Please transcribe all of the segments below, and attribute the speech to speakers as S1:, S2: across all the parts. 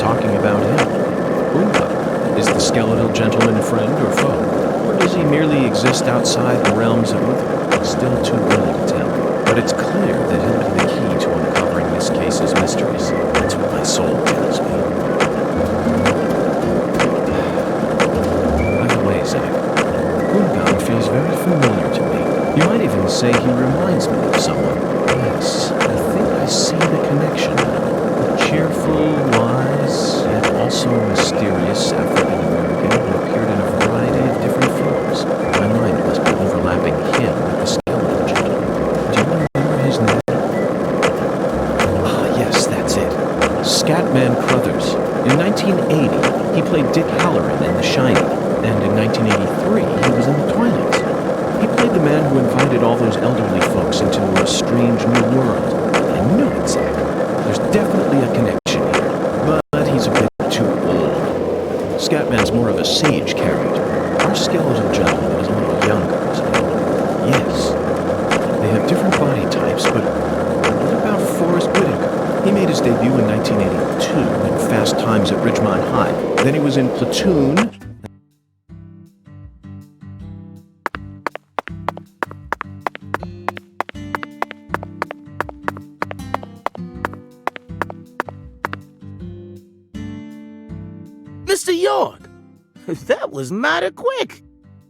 S1: talking about him. Boomba, is the skeletal gentleman a friend or foe? Or does he merely exist outside the realms of Uther? Still too early to tell. But it's clear that he'll be the key to uncovering this case's mysteries. That's what my soul tells me. By the way, Zach, Boomba feels very familiar to me. You might even say he reminds me of someone. Yes, I think I see the connection now. A cheerful, wise, yet also mysterious African-American who appeared in a variety of different films. My mind must be overlapping him with the skeleton gentleman. Do you remember his name? Ah, yes, that's it. Scatman Crothers. In 1980, he played Dick Halloran in The Shining, and in 1983, he was in The Twilight Zone. He played the man who invited all those elderly folks into a strange new world. I knew it, Zach. There's definitely a connection here, but he's a bit too old. Scatman's more of a sage character. Our skeletal gentleman is a little younger, isn't he? Yes. They have different body types, but what about Forrest Whitaker? He made his debut in 1982 in Fast Times at Ridgemont High. Then he was in Platoon.
S2: Mr. York, that was mighty quick.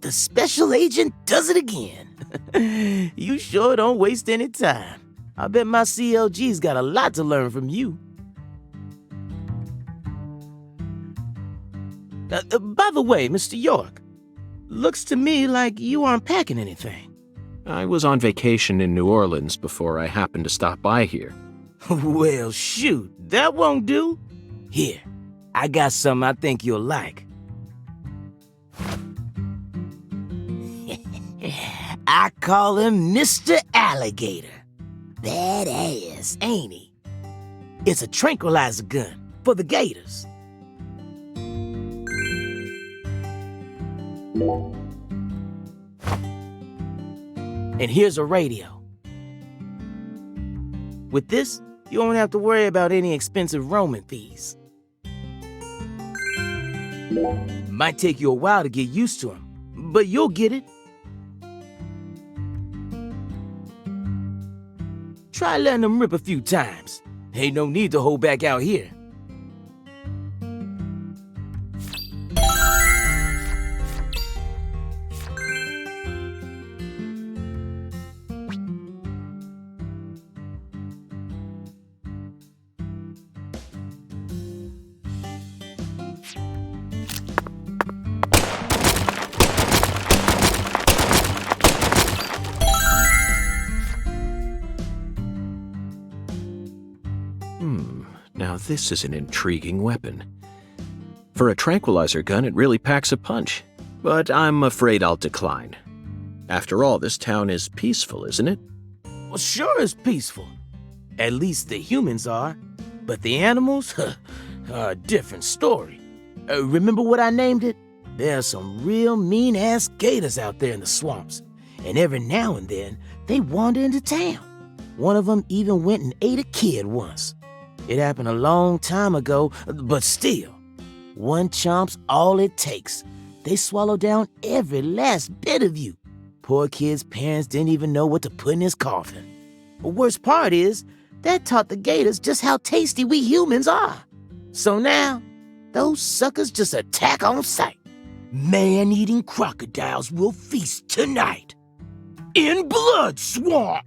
S2: The special agent does it again. You sure don't waste any time. I bet my CLG's got a lot to learn from you. By the way, Mr. York, looks to me like you aren't packing anything.
S1: I was on vacation in New Orleans before I happened to stop by here.
S2: Well, shoot, that won't do. Here, I got something I think you'll like. I call him Mr. Alligator. Badass, ain't he? It's a tranquilizer gun for the gators. And here's a radio. With this, you won't have to worry about any expensive roaming fees. Might take you a while to get used to them, but you'll get it. Try letting them rip a few times. Ain't no need to hold back out here.
S1: Now this is an intriguing weapon. For a tranquilizer gun, it really packs a punch. But I'm afraid I'll decline. After all, this town is peaceful, isn't it?
S2: Well, sure is peaceful. At least the humans are. But the animals, are a different story. Remember what I named it? There are some real mean-ass gators out there in the swamps. And every now and then, they wander into town. One of them even went and ate a kid once. It happened a long time ago, but still, one chomp's all it takes. They swallow down every last bit of you. Poor kid's parents didn't even know what to put in his coffin. The worst part is, that taught the gators just how tasty we humans are. So now, those suckers just attack on sight. Man-eating crocodiles will feast tonight. In Blood Swamp!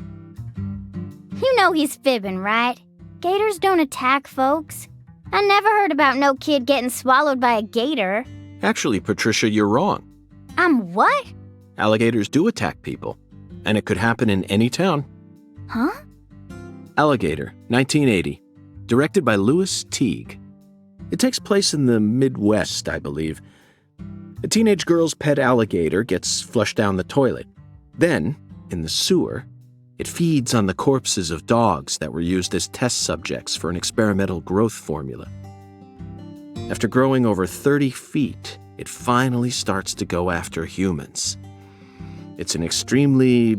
S3: You know he's fibbing, right? Gators don't attack folks. I never heard about no kid getting swallowed by a gator.
S1: Actually, Patricia, you're wrong.
S3: I'm what?
S1: Alligators do attack people, and it could happen in any town.
S3: Huh?
S1: Alligator, 1980, directed by Louis Teague. It takes place in the Midwest, I believe. A teenage girl's pet alligator gets flushed down the toilet. Then, in the sewer, it feeds on the corpses of dogs that were used as test subjects for an experimental growth formula. After growing over 30 feet, it finally starts to go after humans. It's an extremely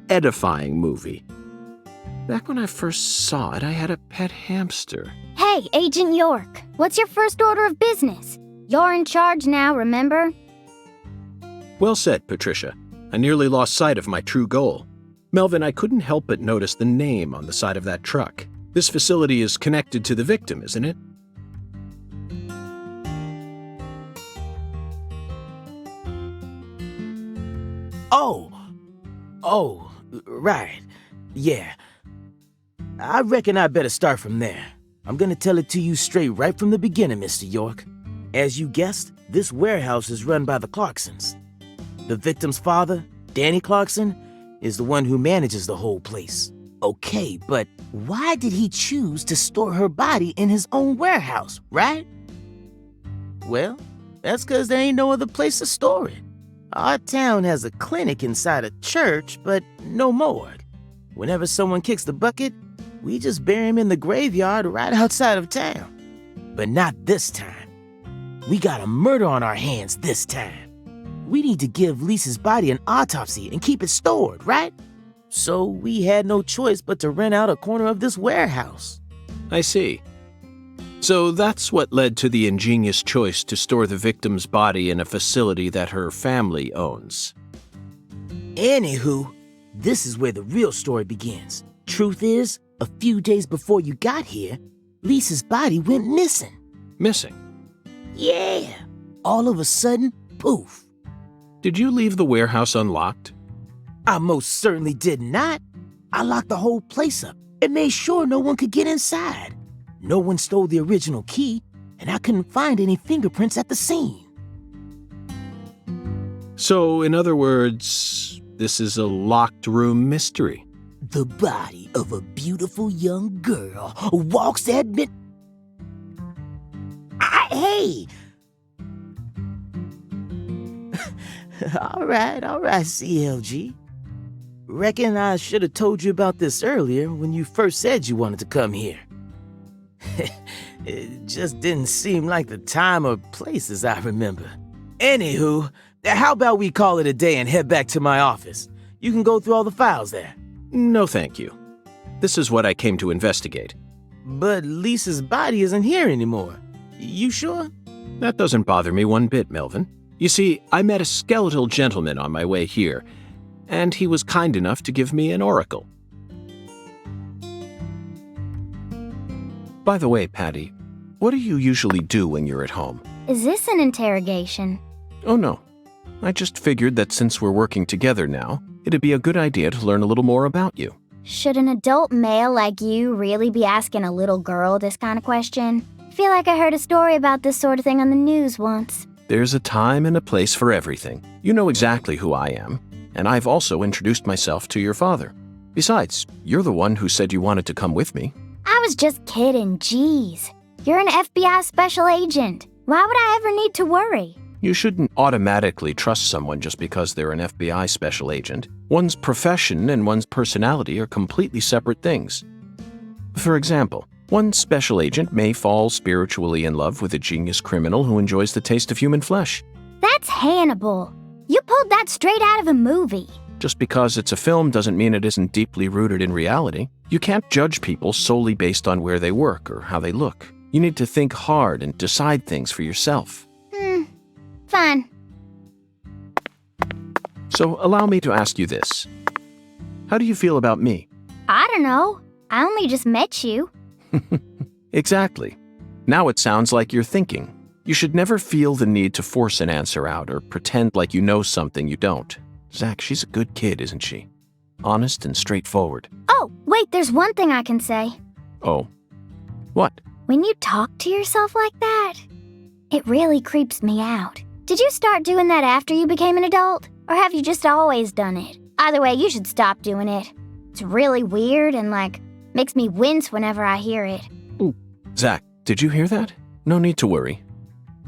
S1: edifying movie. Back when I first saw it, I had a pet hamster.
S3: Hey, Agent York, what's your first order of business? You're in charge now, remember?
S1: Well said, Patricia. I nearly lost sight of my true goal. Melvin, I couldn't help but notice the name on the side of that truck. This facility is connected to the victim, isn't it?
S2: Oh, right. Yeah. I reckon I better start from there. I'm gonna tell it to you straight right from the beginning, Mr. York. As you guessed, this warehouse is run by the Clarksons. The victim's father, Danny Clarkson, is the one who manages the whole place. Okay, but why did he choose to store her body in his own warehouse, right? Well, that's 'cause there ain't no other place to store it. Our town has a clinic inside a church, but no morgue. Whenever someone kicks the bucket, we just bury him in the graveyard right outside of town. But not this time. We got a murder on our hands this time. We need to give Lisa's body an autopsy and keep it stored, right? So we had no choice but to rent out a corner of this warehouse.
S1: I see. So that's what led to the ingenious choice to store the victim's body in a facility that her family owns.
S2: Anywho, this is where the real story begins. Truth is, a few days before you got here, Lisa's body went missing.
S1: Missing?
S2: Yeah. All of a sudden, poof.
S1: Did you leave the warehouse unlocked?
S2: I most certainly did not. I locked the whole place up and made sure no one could get inside. No one stole the original key, and I couldn't find any fingerprints at the scene.
S1: So, in other words, this is a locked room mystery.
S2: The body of a beautiful young girl walks at mid... Hey! All right, CLG. Reckon I should have told you about this earlier when you first said you wanted to come here. It just didn't seem like the time or place as I remember. Anywho, how about we call it a day and head back to my office? You can go through all the files there.
S1: No, thank you. This is what I came to investigate.
S2: But Lisa's body isn't here anymore. You sure?
S1: That doesn't bother me one bit, Melvin. You see, I met a skeletal gentleman on my way here, and he was kind enough to give me an oracle. By the way, Patty, what do you usually do when you're at home?
S3: Is this an interrogation?
S1: Oh, no. I just figured that since we're working together now, it'd be a good idea to learn a little more about you.
S3: Should an adult male like you really be asking a little girl this kind of question? I feel like I heard a story about this sort of thing on the news once.
S1: There's a time and a place for everything. You know exactly who I am, and I've also introduced myself to your father. Besides, you're the one who said you wanted to come with me.
S3: I was just kidding, jeez. You're an FBI special agent. Why would I ever need to worry?
S1: You shouldn't automatically trust someone just because they're an FBI special agent. One's profession and one's personality are completely separate things. For example, one special agent may fall spiritually in love with a genius criminal who enjoys the taste of human flesh.
S3: That's Hannibal. You pulled that straight out of a movie.
S1: Just because it's a film doesn't mean it isn't deeply rooted in reality. You can't judge people solely based on where they work or how they look. You need to think hard and decide things for yourself.
S3: Fine.
S1: So allow me to ask you this. How do you feel about me?
S3: I don't know. I only just met you.
S1: Exactly. Now it sounds like you're thinking. You should never feel the need to force an answer out or pretend like you know something you don't. Zach, she's a good kid, isn't she? Honest and straightforward.
S3: Oh, wait, there's one thing I can say.
S1: Oh. What?
S3: When you talk to yourself like that, it really creeps me out. Did you start doing that after you became an adult? Or have you just always done it? Either way, you should stop doing it. It's really weird and, makes me wince whenever I hear it.
S1: Ooh. Zach, did you hear that? No need to worry.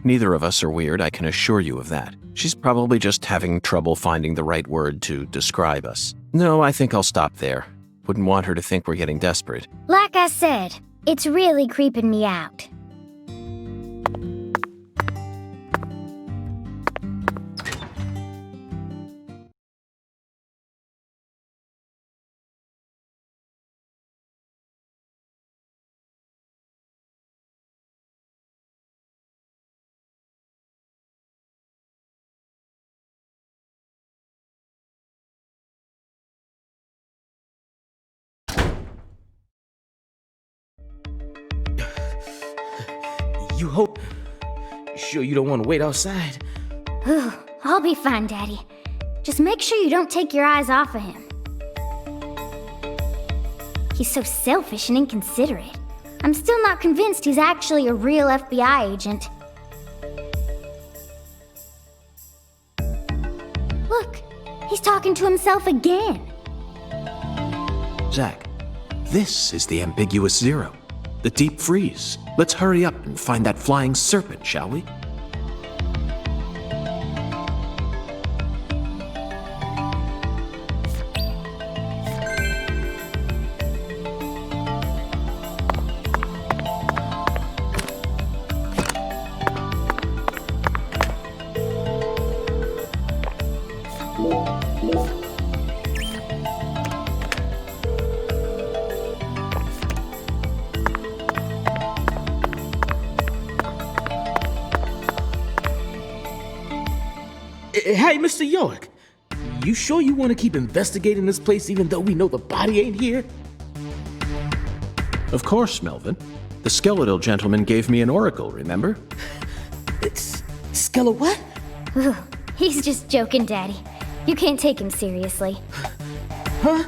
S1: Neither of us are weird, I can assure you of that. She's probably just having trouble finding the right word to describe us. No, I think I'll stop there. Wouldn't want her to think we're getting desperate.
S3: Like I said, it's really creeping me out.
S2: You hope? You sure you don't want to wait outside?
S3: I'll be fine, Daddy. Just make sure you don't take your eyes off of him. He's so selfish and inconsiderate. I'm still not convinced he's actually a real FBI agent. Look, he's talking to himself again.
S1: Zach, this is the Ambiguous Zero, the deep freeze. Let's hurry up and find that flying serpent, shall we?
S2: Hey, Mr. York, you sure you want to keep investigating this place even though we know the body ain't here?
S1: Of course, Melvin. The skeletal gentleman gave me an oracle, remember?
S2: It's Skella what?
S3: He's just joking, Daddy. You can't take him seriously.
S2: Huh?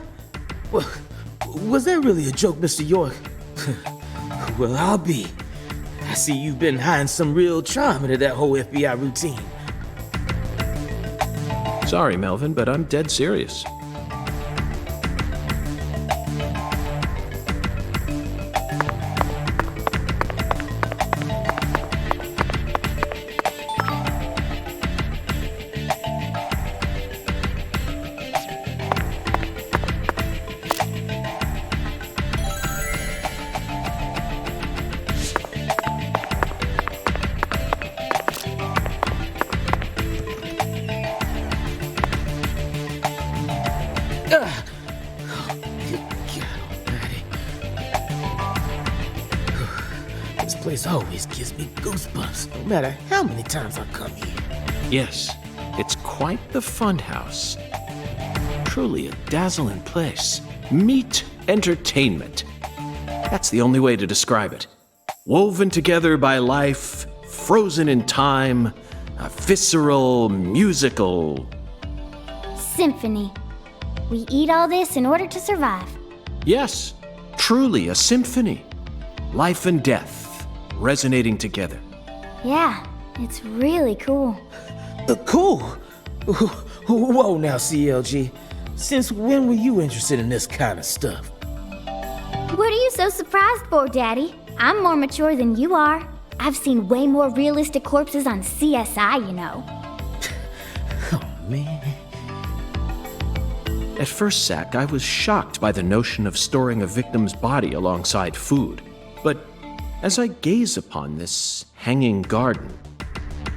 S2: Well, was that really a joke, Mr. York? Well, I'll be. I see you've been hiding some real charm into that whole FBI routine.
S1: Sorry, Melvin, but I'm dead serious.
S2: This place always gives me goosebumps, no matter how many times I come here.
S1: Yes, it's quite the fun house. Truly a dazzling place. Meet entertainment. That's the only way to describe it. Woven together by life, frozen in time, a visceral, musical...
S3: Symphony. We eat all this in order to survive.
S1: Yes, truly a symphony. Life and death, resonating together.
S3: Yeah, it's really cool.
S2: Cool? Whoa now, CLG. Since when were you interested in this kind of stuff?
S3: What are you so surprised for, Daddy? I'm more mature than you are. I've seen way more realistic corpses on CSI, you know.
S2: Oh, man.
S1: At first, Zach, I was shocked by the notion of storing a victim's body alongside food. But as I gaze upon this hanging garden,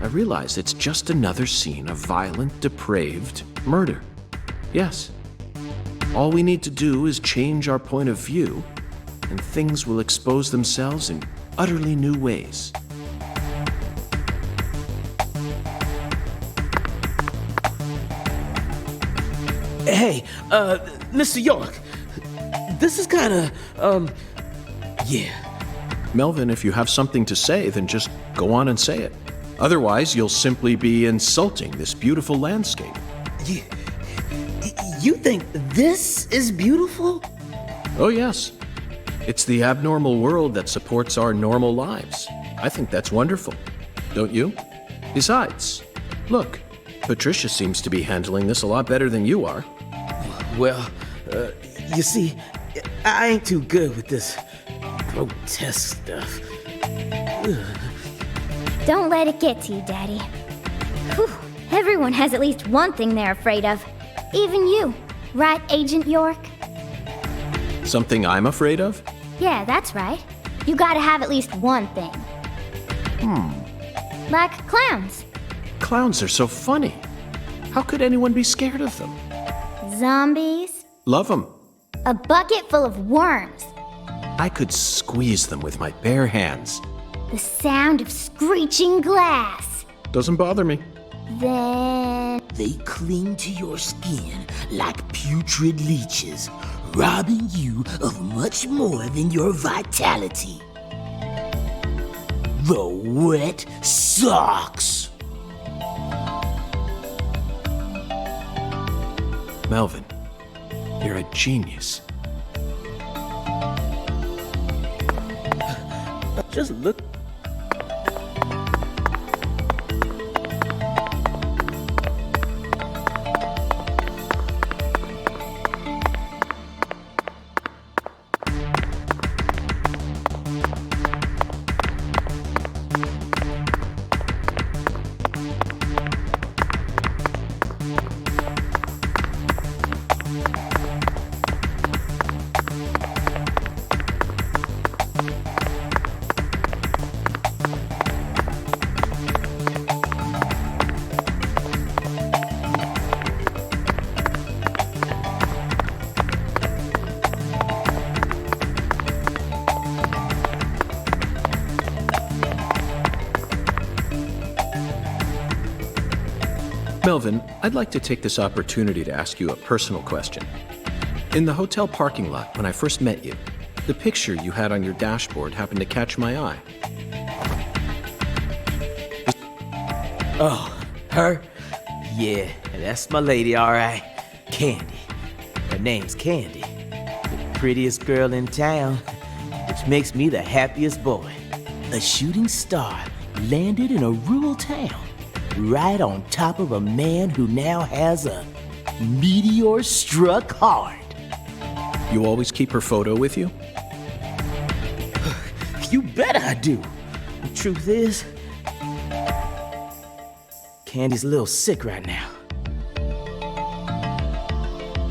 S1: I realize it's just another scene of violent, depraved murder. Yes. All we need to do is change our point of view, and things will expose themselves in utterly new ways.
S2: Hey, Mr. York, this is kinda, yeah.
S1: Melvin, if you have something to say, then just go on and say it. Otherwise, you'll simply be insulting this beautiful landscape.
S2: You think this is beautiful?
S1: Oh, yes. It's the abnormal world that supports our normal lives. I think that's wonderful. Don't you? Besides, look, Patricia seems to be handling this a lot better than you are.
S2: Well, you see, I ain't too good with this grotesque stuff.
S3: Don't let it get to you, Daddy. Whew. Everyone has at least one thing they're afraid of. Even you. Right, Agent York?
S1: Something I'm afraid of?
S3: Yeah, that's right. You gotta have at least one thing. Like clowns.
S1: Clowns are so funny. How could anyone be scared of them?
S3: Zombies.
S1: Love them.
S3: A bucket full of worms.
S1: I could squeeze them with my bare hands.
S3: The sound of screeching glass.
S1: Doesn't bother me.
S3: Then...
S2: They cling to your skin like putrid leeches, robbing you of much more than your vitality. The wet socks.
S1: Melvin, you're a genius.
S2: Just look.
S1: Melvin, I'd like to take this opportunity to ask you a personal question. In the hotel parking lot, when I first met you, the picture you had on your dashboard happened to catch my eye.
S2: Oh, her? Yeah, that's my lady, all right. Candy. Her name's Candy. The prettiest girl in town, which makes me the happiest boy. A shooting star landed in a rural town, right on top of a man who now has a meteor-struck heart.
S1: You always keep her photo with you?
S2: You bet I do. The truth is, Candy's a little sick right now.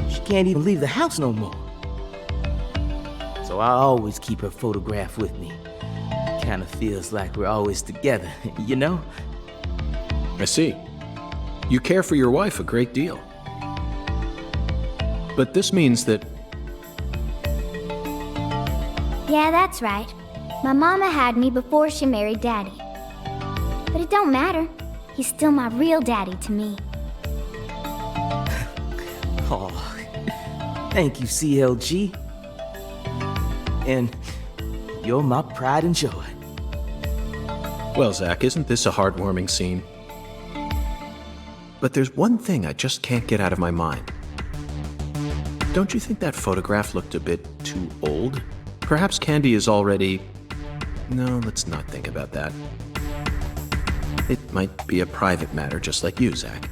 S2: She can't even leave the house no more. So I always keep her photograph with me. Kinda feels like we're always together, you know?
S1: I see. You care for your wife a great deal. But this means that...
S3: Yeah, that's right. My mama had me before she married Daddy. But it don't matter. He's still my real daddy to me.
S2: Oh, thank you, CLG. And you're my pride and joy.
S1: Well, Zach, isn't this a heartwarming scene? But there's one thing I just can't get out of my mind. Don't you think that photograph looked a bit too old? Perhaps Candy is already... No, let's not think about that. It might be a private matter, just like you, Zach.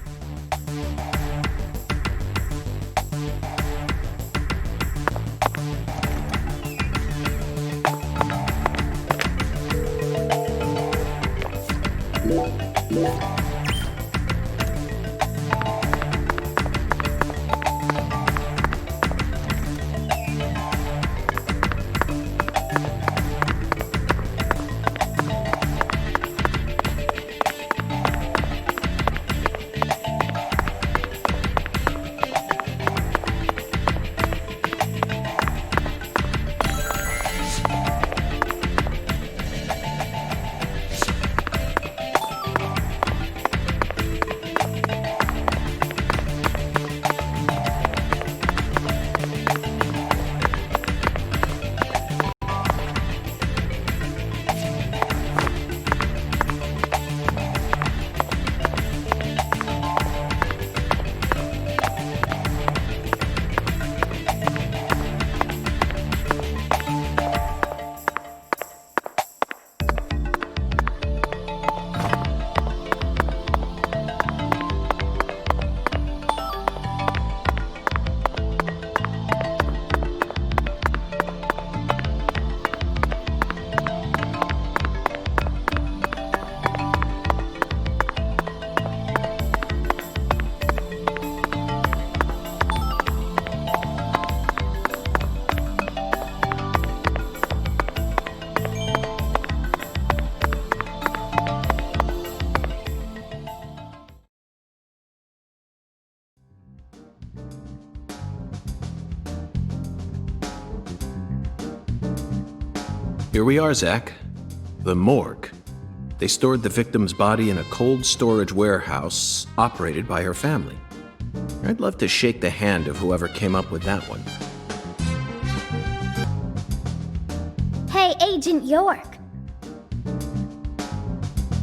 S1: Here we are, Zach. The morgue. They stored the victim's body in a cold storage warehouse operated by her family. I'd love to shake the hand of whoever came up with that one.
S3: Hey, Agent York.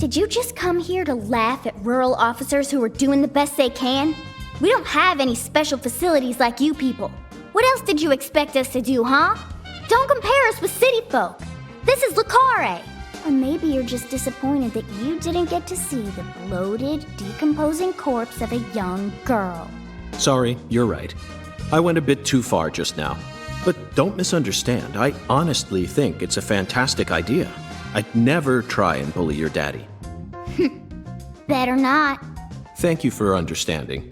S3: Did you just come here to laugh at rural officers who are doing the best they can? We don't have any special facilities like you people. What else did you expect us to do, huh? Don't compare us with city folk. This is Lucare. Or maybe you're just disappointed that you didn't get to see the bloated, decomposing corpse of a young girl.
S4: Sorry, you're right. I went a bit too far just now. But don't misunderstand, I honestly think it's a fantastic idea. I'd never try and bully your daddy.
S3: Better not.
S4: Thank you for understanding.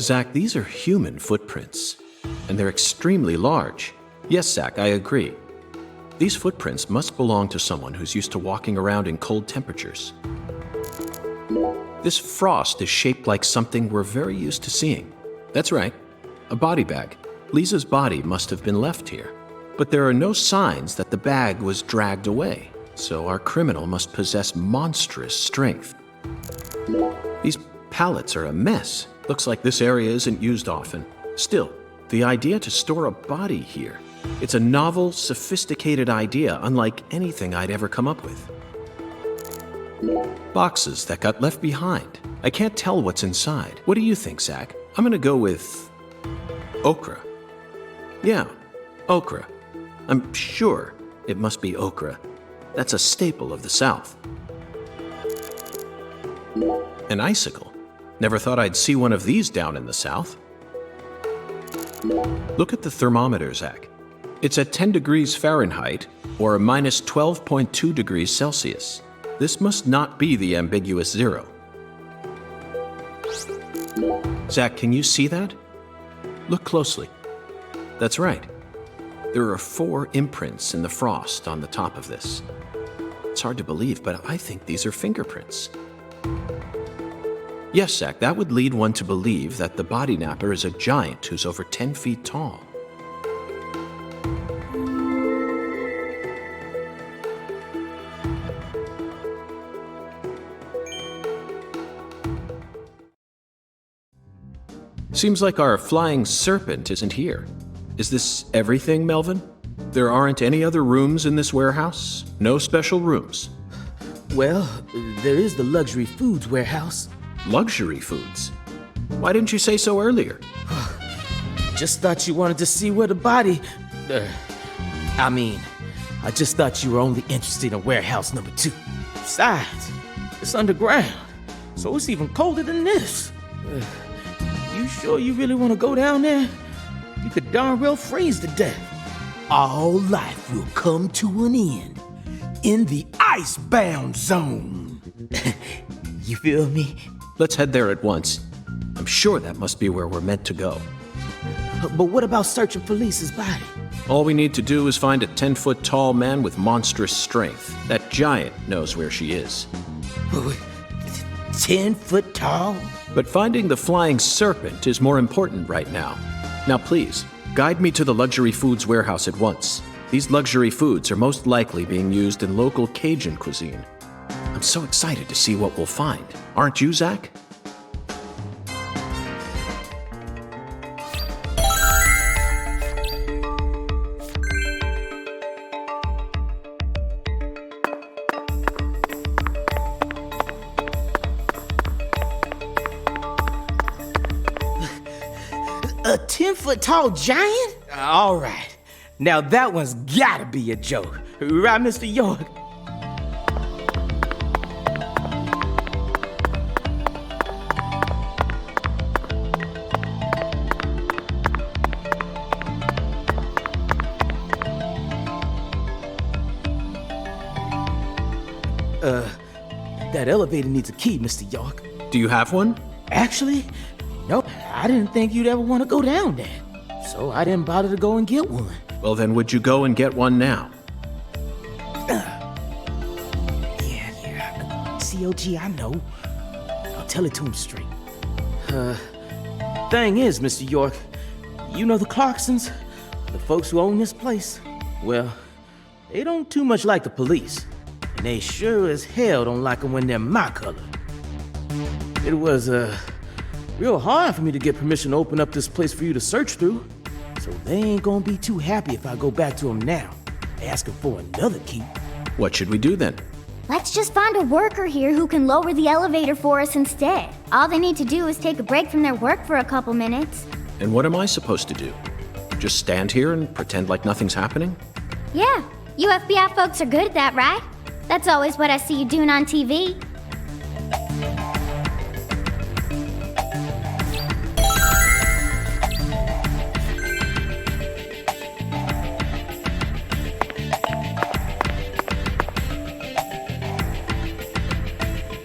S4: Zach, these are human footprints, and they're extremely large. Yes, Zach, I agree. These footprints must belong to someone who's used to walking around in cold temperatures. This frost is shaped like something we're very used to seeing. That's right, a body bag. Lisa's body must have been left here, but there are no signs that the bag was dragged away, so our criminal must possess monstrous strength. These pallets are a mess. Looks like this area isn't used often. Still, the idea to store a body here, it's a novel, sophisticated idea unlike anything I'd ever come up with. Boxes that got left behind. I can't tell what's inside. What do you think, Zach? I'm gonna go with okra. Yeah, okra. I'm sure it must be okra. That's a staple of the South. An icicle. Never thought I'd see one of these down in the South. Look at the thermometer, Zach. It's at 10 degrees Fahrenheit, or minus 12.2 degrees Celsius. This must not be the ambiguous zero. Zach, can you see that? Look closely. That's right. There are 4 imprints in the frost on the top of this. It's hard to believe, but I think these are fingerprints. Yes, Zach, that would lead one to believe that the body napper is a giant who's over 10 feet tall. Seems like our flying serpent isn't here. Is this everything, Melvin? There aren't any other rooms in this warehouse? No special rooms?
S2: Well, there is the luxury foods warehouse.
S4: Luxury foods? Why didn't you say so earlier?
S2: Just thought you wanted to see where the body... I just thought you were only interested in warehouse number 2. Besides, it's underground, so it's even colder than this. You sure you really want to go down there? You could darn well freeze to death. All life will come to an end in the icebound zone. You feel me?
S4: Let's head there at once. I'm sure that must be where we're meant to go.
S2: But what about searching for Lisa's body?
S4: All we need to do is find a 10-foot tall man with monstrous strength. That giant knows where she is.
S2: 10 foot tall?
S4: But finding the flying serpent is more important right now. Now please, guide me to the luxury foods warehouse at once. These luxury foods are most likely being used in local Cajun cuisine. I'm so excited to see what we'll find. Aren't you, Zach?
S2: A 10-foot tall giant? All right. Now that one's gotta be a joke. Right, Mr. York? That elevator needs a key, Mr. York.
S4: Do you have one?
S2: Actually, nope. I didn't think you'd ever want to go down there, so I didn't bother to go and get one.
S4: Well, then would you go and get one now?
S2: Yeah. COG, I know. I'll tell it to him straight. Thing is, Mr. York, You know the Clarksons? The folks who own this place? Well, they don't too much like the police. And they sure as hell don't like them when they're my color. It was, real hard for me to get permission to open up this place for you to search through. So they ain't gonna be too happy if I go back to them now, asking for another key.
S4: What should we do then?
S3: Let's just find a worker here who can lower the elevator for us instead. All they need to do is take a break from their work for a couple minutes.
S4: And what am I supposed to do? Just stand here and pretend like nothing's happening?
S3: Yeah, you FBI folks are good at that, right? That's always what I see you doing on TV.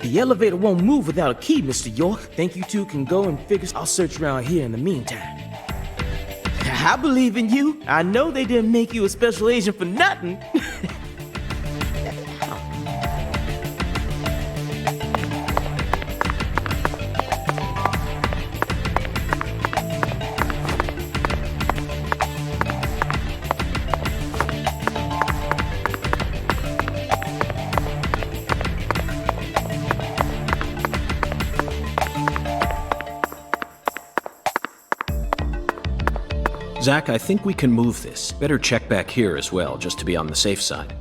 S2: The elevator won't move without a key, Mr. York. Think you two can go and figure. I'll search around here in the meantime. I believe in you. I know they didn't make you a special agent for nothing.
S4: Zach, I think we can move this. Better check back here as well, just to be on the safe side.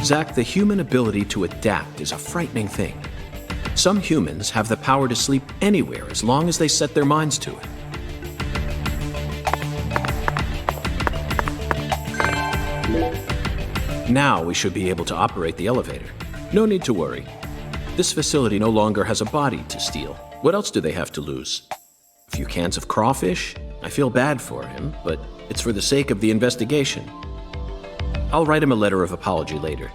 S4: Zach, the human ability to adapt is a frightening thing. Some humans have the power to sleep anywhere as long as they set their minds to it. Now we should be able to operate the elevator. No need to worry. This facility no longer has a body to steal. What else do they have to lose? A few cans of crawfish? I feel bad for him, but it's for the sake of the investigation. I'll write him a letter of apology later.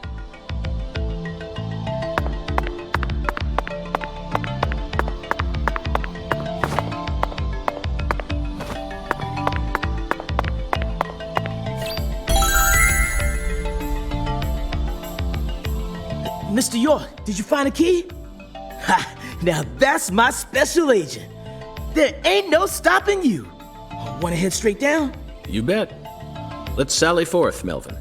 S2: Mr. York, did you find a key? Ha! Now that's my special agent. There ain't no stopping you. Want to head straight down?
S4: You bet. Let's sally forth, Melvin.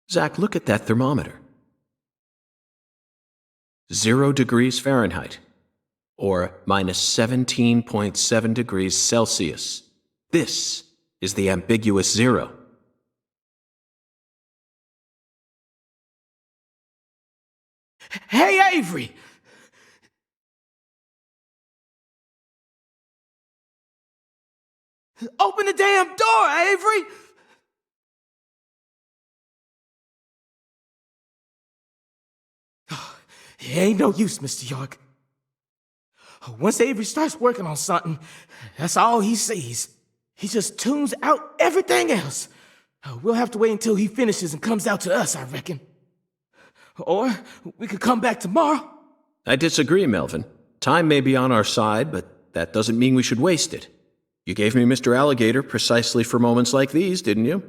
S4: Zach, look at that thermometer. 0 degrees Fahrenheit, or minus 17.7 degrees Celsius. This is the ambiguous zero.
S2: Hey, Avery! Open the damn door, Avery! It ain't no use, Mr. York. Once Avery starts working on something, that's all he sees. He just tunes out everything else. We'll have to wait until he finishes and comes out to us, I reckon. Or we could come back tomorrow.
S4: I disagree, Melvin. Time may be on our side, but that doesn't mean we should waste it. You gave me Mr. Alligator precisely for moments like these, didn't you?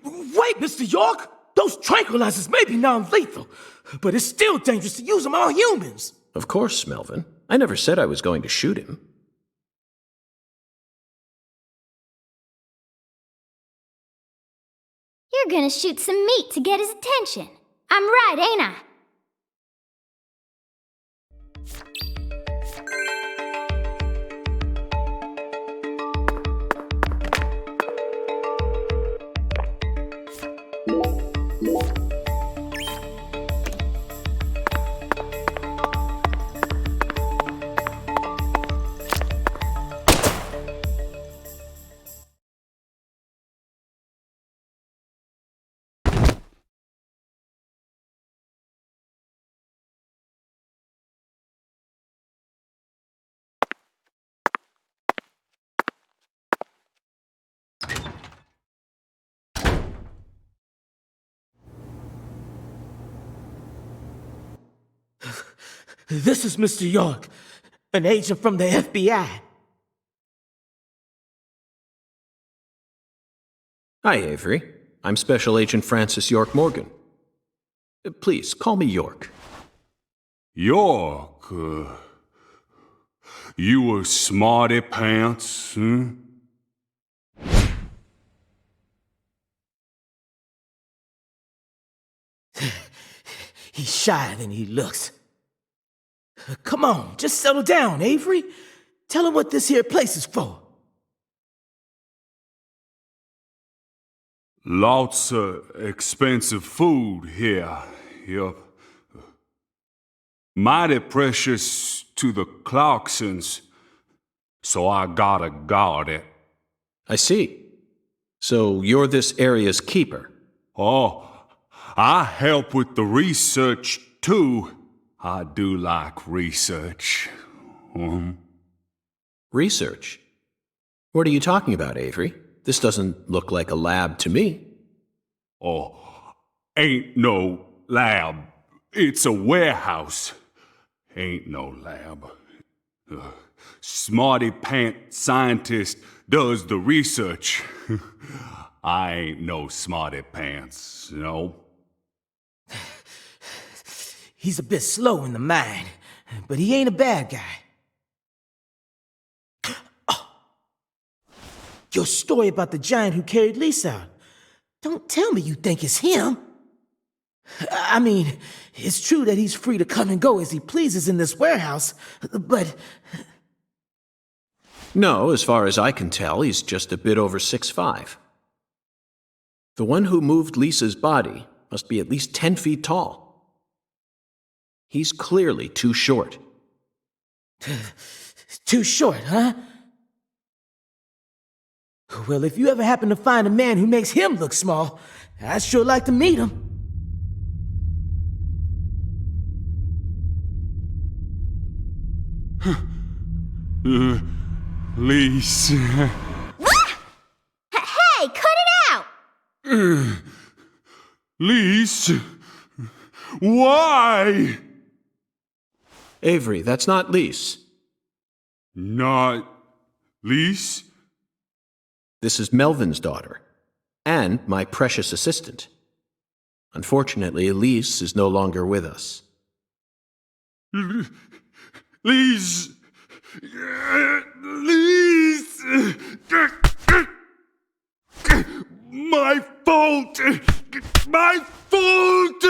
S2: Wait, Mr. York! Those tranquilizers may be non-lethal, but it's still dangerous to use them on humans.
S4: Of course, Melvin. I never said I was going to shoot him.
S3: You're gonna shoot some meat to get his attention. I'm right, ain't I?
S2: This is Mr. York, an agent from the FBI.
S4: Hi, Avery. I'm Special Agent Francis York Morgan. Please, call me York.
S5: York, you a smarty pants, huh?
S2: He's shyer than he looks. Come on, just settle down, Avery. Tell him what this here place is for.
S5: Lots of expensive food here. Yup. Mighty precious to the Clarksons, so I gotta guard it.
S4: I see. So you're this area's keeper.
S5: Oh, I help with the research, too. I do like research.
S4: Research? What are you talking about, Avery? This doesn't look like a lab to me.
S5: Oh, ain't no lab. It's a warehouse. Ain't no lab. Smarty pant scientist does the research. I ain't no smarty pants, you know?
S2: He's a bit slow in the mind, but he ain't a bad guy. Oh. Your story about the giant who carried Lisa out. Don't tell me you think it's him. I mean, it's true that he's free to come and go as he pleases in this warehouse, but...
S4: No, as far as I can tell, he's just a bit over 6'5". The one who moved Lisa's body must be at least 10 feet tall. He's clearly too short.
S2: Too short, huh? Well, if you ever happen to find a man who makes him look small, I'd sure like to meet him.
S5: Lise.
S3: Hey, cut it out!
S5: Lise. Why?
S4: Avery, that's not Lise.
S5: Not Lise?
S4: This is Melvin's daughter, and my precious assistant. Unfortunately, Elise is no longer with us.
S5: Lise! Lise! My fault! My fault!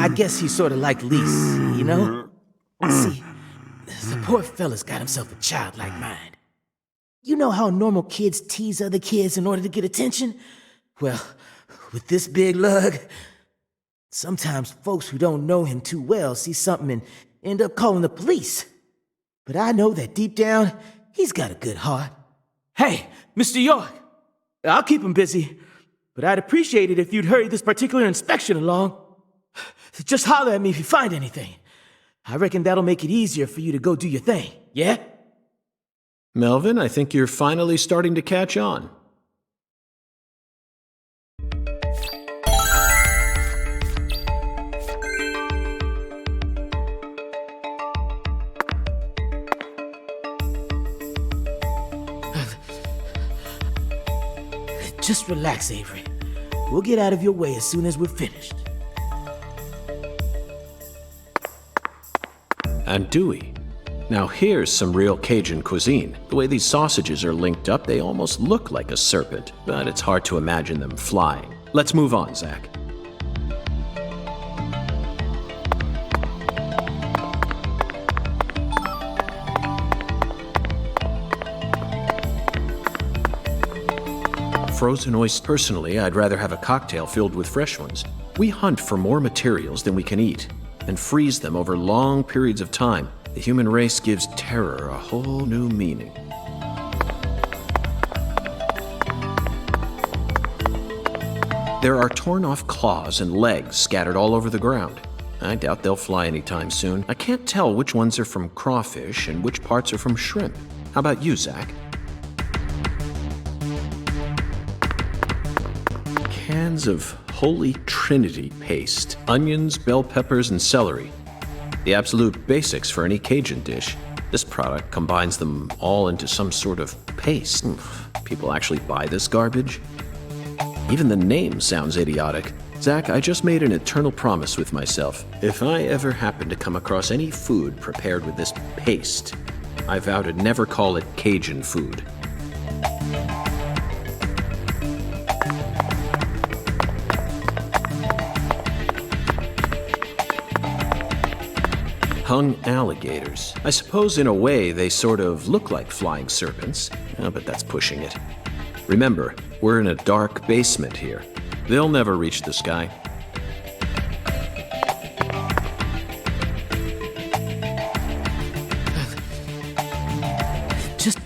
S2: I guess he's sort of like Lise, you know? See, the poor fella's got himself a childlike mind. You know how normal kids tease other kids in order to get attention? Well, with this big lug, sometimes folks who don't know him too well see something and end up calling the police. But I know that deep down, he's got a good heart. Hey, Mr. York, I'll keep him busy, but I'd appreciate it if you'd hurry this particular inspection along. Just holler at me if you find anything. I reckon that'll make it easier for you to go do your thing, yeah?
S4: Melvin, I think you're finally starting to catch on.
S2: Just relax, Avery. We'll get out of your way as soon as we're finished.
S4: Andouille. Now here's some real Cajun cuisine. The way these sausages are linked up, they almost look like a serpent, but it's hard to imagine them flying. Let's move on, Zach. Frozen oysters. Personally, I'd rather have a cocktail filled with fresh ones. We hunt for more materials than we can eat and freeze them over long periods of time. The human race gives terror a whole new meaning. There are torn off claws and legs scattered all over the ground. I doubt they'll fly anytime soon. I can't tell which ones are from crawfish and which parts are from shrimp. How about you, Zach? Cans of Holy Trinity paste, onions, bell peppers, and celery. The absolute basics for any Cajun dish. This product combines them all into some sort of paste. People actually buy this garbage? Even the name sounds idiotic. Zach, I just made an eternal promise with myself. If I ever happen to come across any food prepared with this paste, I vow to never call it Cajun food. Hung alligators. I suppose in a way they sort of look like flying serpents, but that's pushing it. Remember, we're in a dark basement here. They'll never reach the sky.
S2: Just...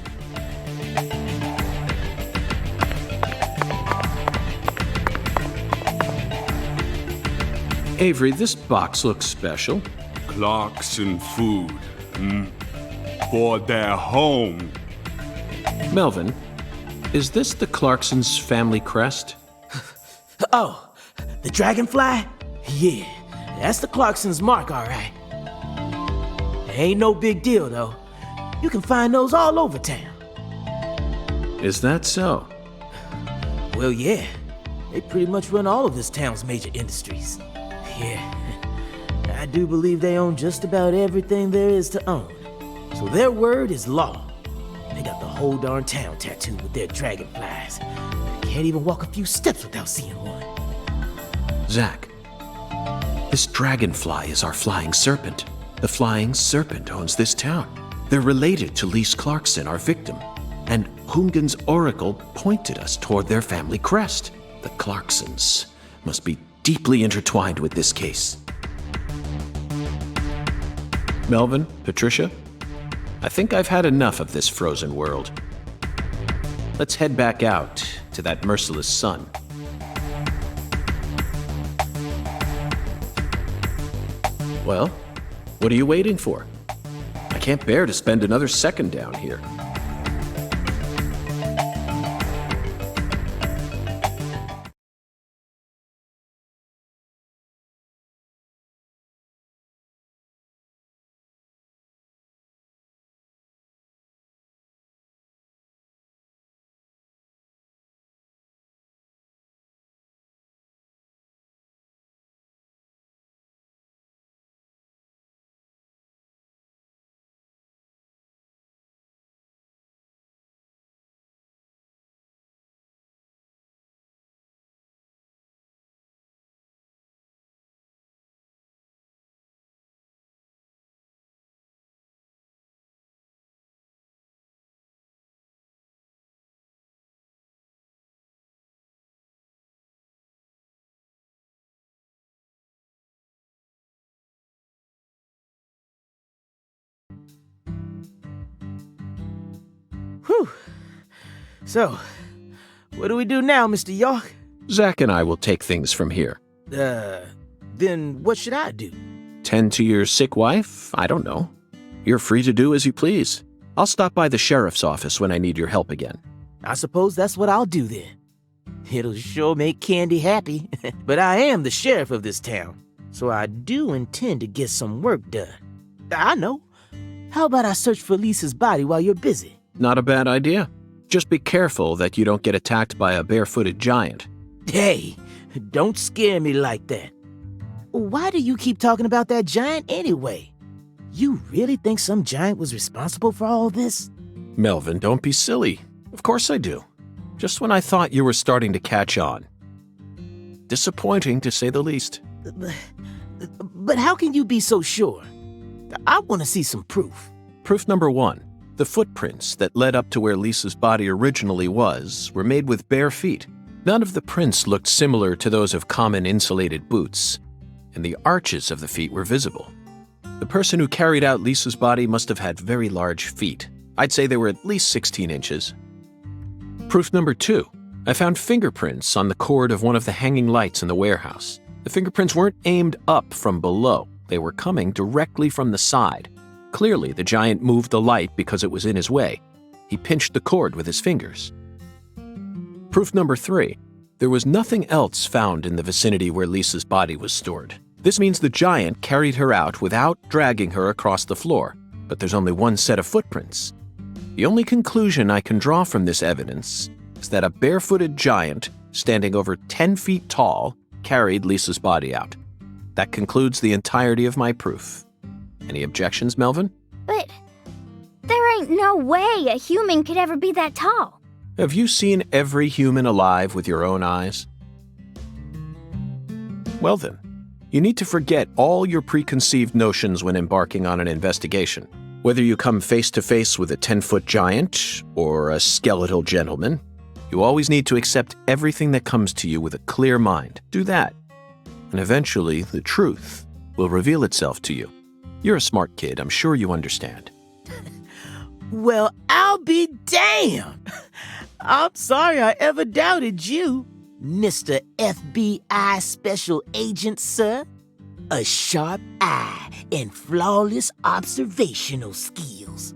S4: Avery, this box looks special.
S5: Clarkson food. For their home.
S4: Melvin, is this the Clarksons' family crest?
S2: Oh, the dragonfly? Yeah, that's the Clarksons' mark, all right. Ain't no big deal, though. You can find those all over town.
S4: Is that so?
S2: Well, yeah. They pretty much run all of this town's major industries. Yeah. I do believe they own just about everything there is to own. So their word is law. They got the whole darn town tattooed with their dragonflies. Can't even walk a few steps without seeing one.
S4: Zach, this dragonfly is our flying serpent. The flying serpent owns this town. They're related to Lise Clarkson, our victim. And Hungan's oracle pointed us toward their family crest. The Clarksons must be deeply intertwined with this case. Melvin, Patricia, I think I've had enough of this frozen world. Let's head back out to that merciless sun. Well, what are you waiting for? I can't bear to spend another second down here.
S2: Whew. So, what do we do now, Mr. York?
S4: Zack and I will take things from here.
S2: Then what should I do?
S4: Tend to your sick wife? I don't know. You're free to do as you please. I'll stop by the sheriff's office when I need your help again.
S2: I suppose that's what I'll do then. It'll sure make Candy happy. But I am the sheriff of this town, so I do intend to get some work done. I know. How about I search for Lisa's body while you're busy?
S4: Not a bad idea. Just be careful that you don't get attacked by a barefooted giant.
S2: Hey, don't scare me like that. Why do you keep talking about that giant anyway? You really think some giant was responsible for all this?
S4: Melvin, don't be silly. Of course I do. Just when I thought you were starting to catch on. Disappointing, to say the least.
S2: But how can you be so sure? I want to see some proof.
S4: Proof number 1. The footprints that led up to where Lisa's body originally was were made with bare feet. None of the prints looked similar to those of common insulated boots, and the arches of the feet were visible. The person who carried out Lisa's body must have had very large feet. I'd say they were at least 16 inches. Proof number 2. I found fingerprints on the cord of one of the hanging lights in the warehouse. The fingerprints weren't aimed up from below. They were coming directly from the side. Clearly, the giant moved the light because it was in his way. He pinched the cord with his fingers. Proof number 3. There was nothing else found in the vicinity where Lisa's body was stored. This means the giant carried her out without dragging her across the floor, but there's only one set of footprints. The only conclusion I can draw from this evidence is that a barefooted giant, standing over 10 feet tall, carried Lisa's body out. That concludes the entirety of my proof. Any objections, Melvin?
S3: But there ain't no way a human could ever be that tall.
S4: Have you seen every human alive with your own eyes? Well then, you need to forget all your preconceived notions when embarking on an investigation. Whether you come face to face with a 10-foot giant or a skeletal gentleman, you always need to accept everything that comes to you with a clear mind. Do that, and eventually the truth will reveal itself to you. You're a smart kid, I'm sure you understand.
S2: Well, I'll be damned. I'm sorry I ever doubted you, Mr. FBI Special Agent, sir. A sharp eye and flawless observational skills.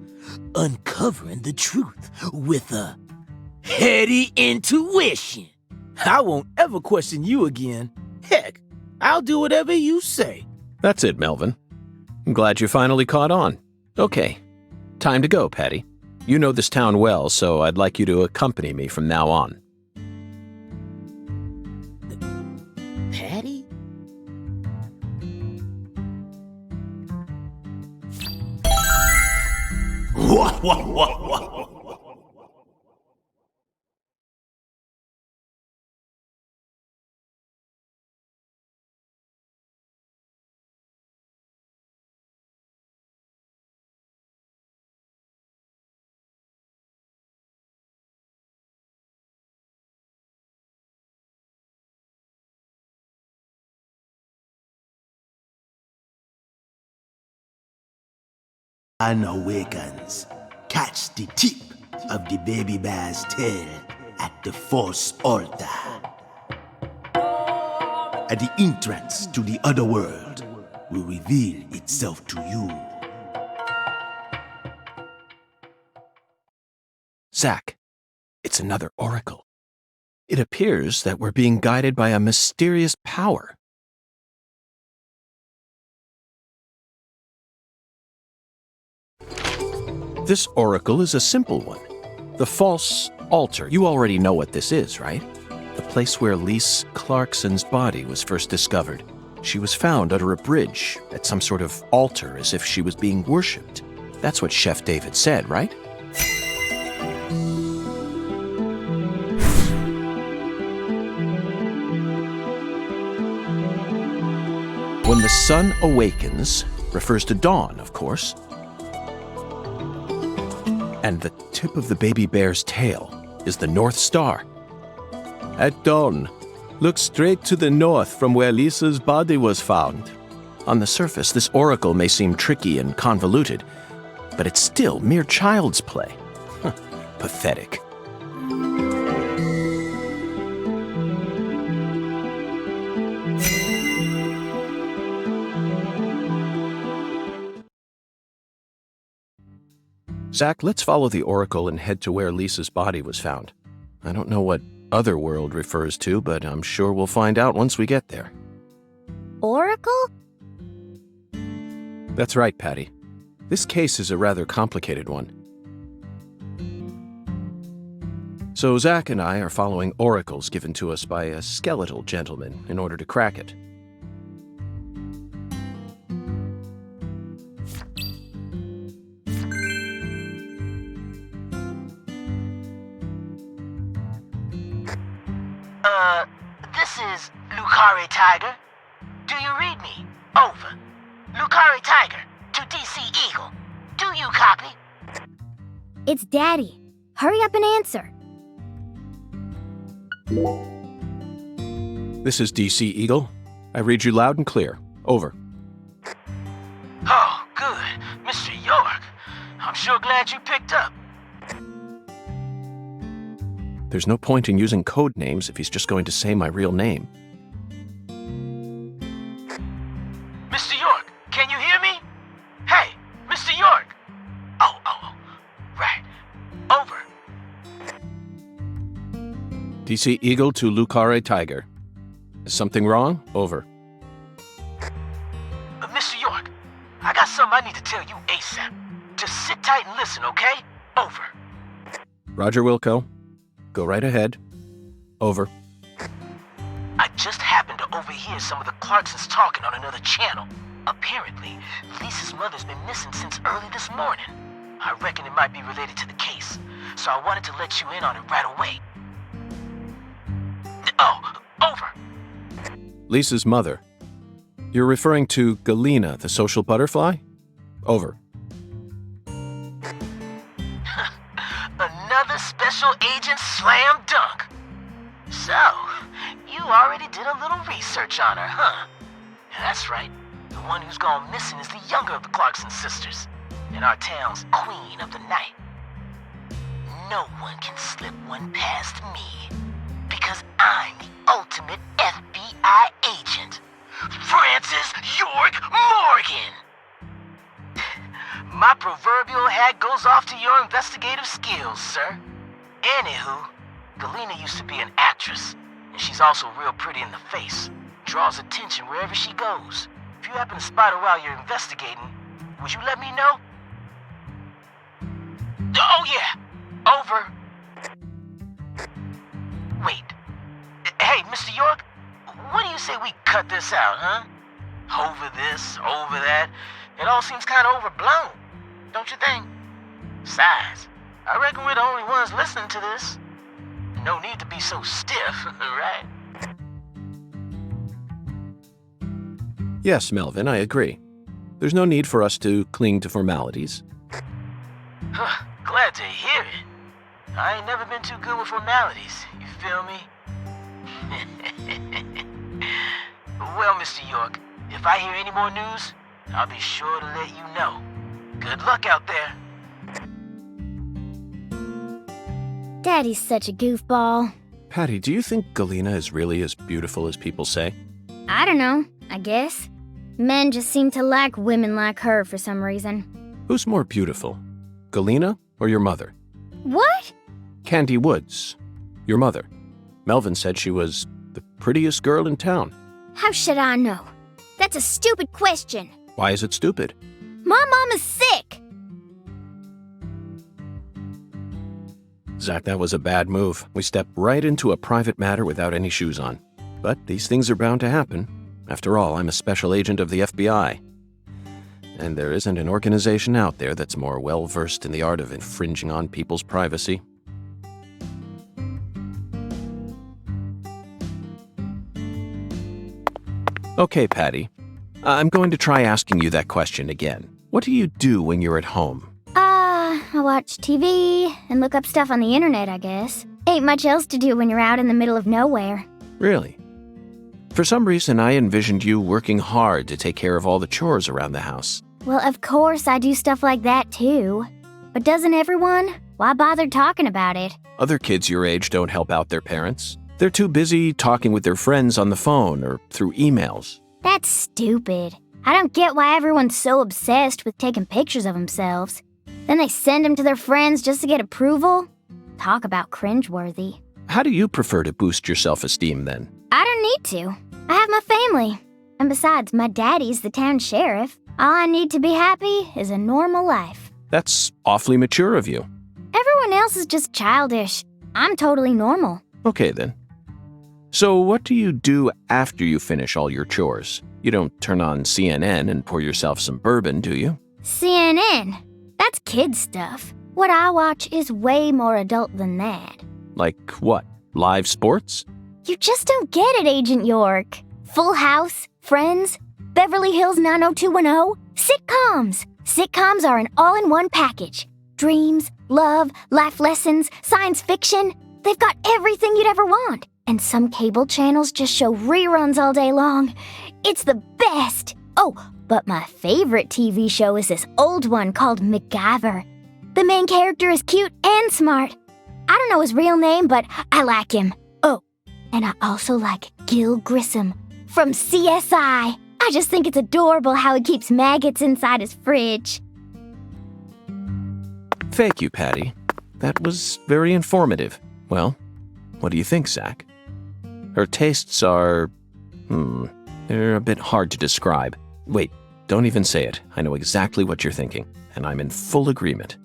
S2: Uncovering the truth with a heady intuition. I won't ever question you again. Heck, I'll do whatever you say.
S4: That's it, Melvin. I'm glad you finally caught on. Okay, time to go, Patty. You know this town well, so I'd like you to accompany me from now on.
S2: Patty?
S6: Dawn awakens. Catch the tip of the baby bear's tail at the Force altar. At the entrance to the other world will reveal itself to you.
S4: Zack, it's another oracle. It appears that we're being guided by a mysterious power. This oracle is a simple one. The false altar. You already know what this is, right? The place where Lise Clarkson's body was first discovered. She was found under a bridge at some sort of altar as if she was being worshipped. That's what Chef David said, right? When the sun awakens, refers to dawn, of course. And the tip of the baby bear's tail is the North Star. At dawn, look straight to the north from where Lisa's body was found. On the surface, this oracle may seem tricky and convoluted, but it's still mere child's play. Pathetic. Zach, let's follow the oracle and head to where Lisa's body was found. I don't know what otherworld refers to, but I'm sure we'll find out once we get there.
S3: Oracle?
S4: That's right, Patty. This case is a rather complicated one. So Zach and I are following oracles given to us by a skeletal gentleman in order to crack it.
S2: This is Lucare Tiger. Do you read me? Over. Lucare Tiger to DC Eagle. Do you copy?
S3: It's Daddy. Hurry up and answer.
S4: This is DC Eagle. I read you loud and clear. Over.
S2: Oh, good. Mr. York. I'm sure glad you picked up.
S4: There's no point in using code names if he's just going to say my real name.
S2: Mr. York, can you hear me? Hey, Mr. York. Oh, right. Over.
S4: DC Eagle to Lucare Tiger. Is something wrong? Over.
S2: Mr. York, I got something I need to tell you ASAP. Just sit tight and listen, okay? Over.
S4: Roger, Wilco. Go right ahead. Over.
S2: I just happened to overhear some of the Clarksons talking on another channel. Apparently, Lisa's mother's been missing since early this morning. I reckon it might be related to the case, so I wanted to let you in on it right away. Oh, over.
S4: Lisa's mother. You're referring to Galena, the social butterfly? Over.
S2: Another special agent slam dunk. So, you already did a little research on her, huh? That's right. The one who's gone missing is the younger of the Clarkson sisters, and our town's queen of the night. No one can slip one past me, because I'm the ultimate FBI agent, Francis York Morgan. My proverbial hat goes off to your investigative skills, sir. Anywho, Galena used to be an actress, and she's also real pretty in the face. Draws attention wherever she goes. If you happen to spot her while you're investigating, would you let me know? Oh yeah, over. Wait. Hey, Mr. York, what do you say we cut this out, huh? Over this, over that. It all seems kind of overblown, don't you think? Besides, I reckon we're the only ones listening to this. No need to be so stiff, right?
S4: Yes, Melvin, I agree. There's no need for us to cling to formalities.
S2: Glad to hear it. I ain't never been too good with formalities, you feel me? Well, Mr. York, if I hear any more news, I'll be sure to let you know. Good luck out there.
S3: Daddy's such a goofball.
S4: Patty, do you think Galena is really as beautiful as people say?
S3: I don't know, I guess. Men just seem to like women like her for some reason.
S4: Who's more beautiful, Galena or your mother?
S3: What?
S4: Candy Woods, your mother. Melvin said she was the prettiest girl in town.
S3: How should I know? That's a stupid question.
S4: Why is it stupid?
S3: My mom is sick.
S4: Zach, that was a bad move. We stepped right into a private matter without any shoes on. But these things are bound to happen. After all, I'm a special agent of the FBI. And there isn't an organization out there that's more well-versed in the art of infringing on people's privacy. Okay, Patty. I'm going to try asking you that question again. What do you do when you're at home?
S3: I watch TV and look up stuff on the internet, I guess. Ain't much else to do when you're out in the middle of nowhere.
S4: Really? For some reason, I envisioned you working hard to take care of all the chores around the house.
S3: Well, of course I do stuff like that too. But doesn't everyone? Why bother talking about it?
S4: Other kids your age don't help out their parents. They're too busy talking with their friends on the phone or through emails.
S3: That's stupid. I don't get why everyone's so obsessed with taking pictures of themselves. Then they send them to their friends just to get approval? Talk about cringeworthy.
S4: How do you prefer to boost your self-esteem then?
S3: I don't need to. I have my family. And besides, my daddy's the town sheriff. All I need to be happy is a normal life.
S4: That's awfully mature of you.
S3: Everyone else is just childish. I'm totally normal.
S4: Okay then. So what do you do after you finish all your chores? You don't turn on CNN and pour yourself some bourbon, do you?
S3: CNN? That's kid stuff. What I watch is way more adult than that.
S4: Like what? Live sports?
S3: You just don't get it, Agent York. Full House, Friends, Beverly Hills 90210, sitcoms. Sitcoms are an all-in-one package. Dreams, love, life lessons, science fiction. They've got everything you'd ever want. And some cable channels just show reruns all day long. It's the best. Oh, but my favorite TV show is this old one called MacGyver. The main character is cute and smart. I don't know his real name, but I like him. Oh, and I also like Gil Grissom from CSI. I just think it's adorable how he keeps maggots inside his fridge.
S4: Thank you, Patty. That was very informative. Well, what do you think, Zach? Her tastes are... they're a bit hard to describe. Wait, don't even say it. I know exactly what you're thinking, and I'm in full agreement.